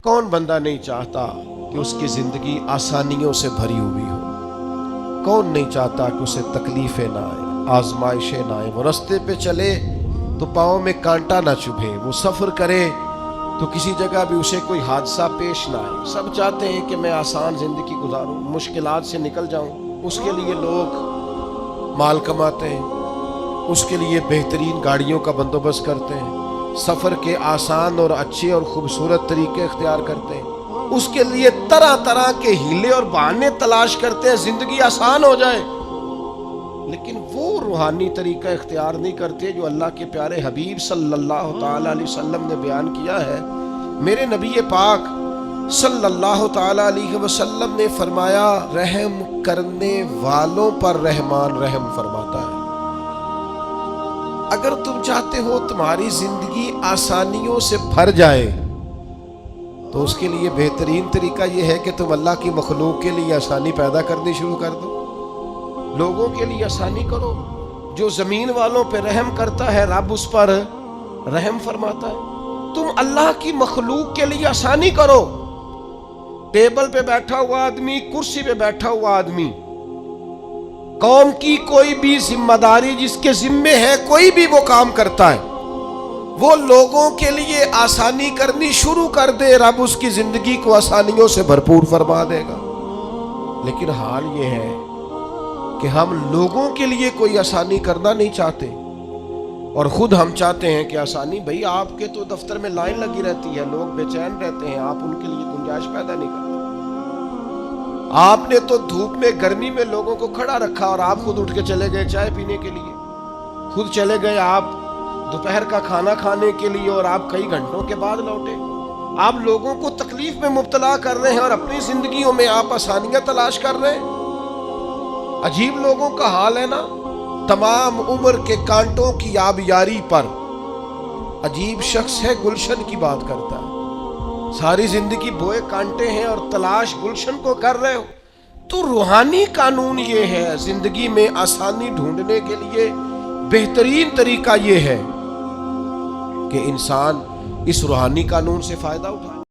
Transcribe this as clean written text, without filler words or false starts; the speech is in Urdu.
کون بندہ نہیں چاہتا کہ اس کی زندگی آسانیوں سے بھری ہوئی ہو؟ کون نہیں چاہتا کہ اسے تکلیفیں نہ آئیں، آزمائشیں نہ آئیں؟ وہ رستے پہ چلے تو پاؤں میں کانٹا نہ چبھے، وہ سفر کرے تو کسی جگہ بھی اسے کوئی حادثہ پیش نہ آئے۔ سب چاہتے ہیں کہ میں آسان زندگی گزاروں، مشکلات سے نکل جاؤں۔ اس کے لیے لوگ مال کماتے ہیں، اس کے لیے بہترین گاڑیوں کا بندوبست کرتے ہیں، سفر کے آسان اور اچھے اور خوبصورت طریقے اختیار کرتے ہیں، اس کے لیے طرح طرح کے ہیلے اور بہانے تلاش کرتے ہیں زندگی آسان ہو جائے۔ لیکن وہ روحانی طریقہ اختیار نہیں کرتے جو اللہ کے پیارے حبیب صلی اللہ تعالی علیہ وسلم نے بیان کیا ہے۔ میرے نبی پاک صلی اللہ تعالی علیہ وسلم نے فرمایا، رحم کرنے والوں پر رحمان رحم فرماتا ہے۔ اگر تم چاہتے ہو تمہاری زندگی آسانیوں سے بھر جائے تو اس کے لیے بہترین طریقہ یہ ہے کہ تم اللہ کی مخلوق کے لیے آسانی پیدا کرنی شروع کر دو۔ لوگوں کے لیے آسانی کرو۔ جو زمین والوں پہ رحم کرتا ہے رب اس پر رحم فرماتا ہے۔ تم اللہ کی مخلوق کے لیے آسانی کرو۔ ٹیبل پہ بیٹھا ہوا آدمی، کرسی پہ بیٹھا ہوا آدمی، قوم کی کوئی بھی ذمہ داری جس کے ذمے ہے، کوئی بھی وہ کام کرتا ہے، وہ لوگوں کے لیے آسانی کرنی شروع کر دے، رب اس کی زندگی کو آسانیوں سے بھرپور فرما دے گا۔ لیکن حال یہ ہے کہ ہم لوگوں کے لیے کوئی آسانی کرنا نہیں چاہتے، اور خود ہم چاہتے ہیں کہ آسانی، بھئی آپ کے تو دفتر میں لائن لگی رہتی ہے، لوگ بے چین رہتے ہیں، آپ ان کے لیے گنجائش پیدا نہیں کرتے۔ آپ نے تو دھوپ میں گرمی میں لوگوں کو کھڑا رکھا اور آپ خود اٹھ کے چلے گئے چائے پینے کے لیے، خود چلے گئے آپ دوپہر کا کھانا کھانے کے لیے، اور آپ کئی گھنٹوں کے بعد لوٹے۔ آپ لوگوں کو تکلیف میں مبتلا کر رہے ہیں اور اپنی زندگیوں میں آپ آسانیاں تلاش کر رہے ہیں۔ عجیب لوگوں کا حال ہے نا، تمام عمر کے کانٹوں کی آبیاری پر عجیب شخص ہے، گلشن کی بات کرتا ہے۔ ساری زندگی بوئے کانٹے ہیں اور تلاش گلشن کو کر رہے ہو۔ تو روحانی قانون یہ ہے، زندگی میں آسانی ڈھونڈنے کے لیے بہترین طریقہ یہ ہے کہ انسان اس روحانی قانون سے فائدہ اٹھائے۔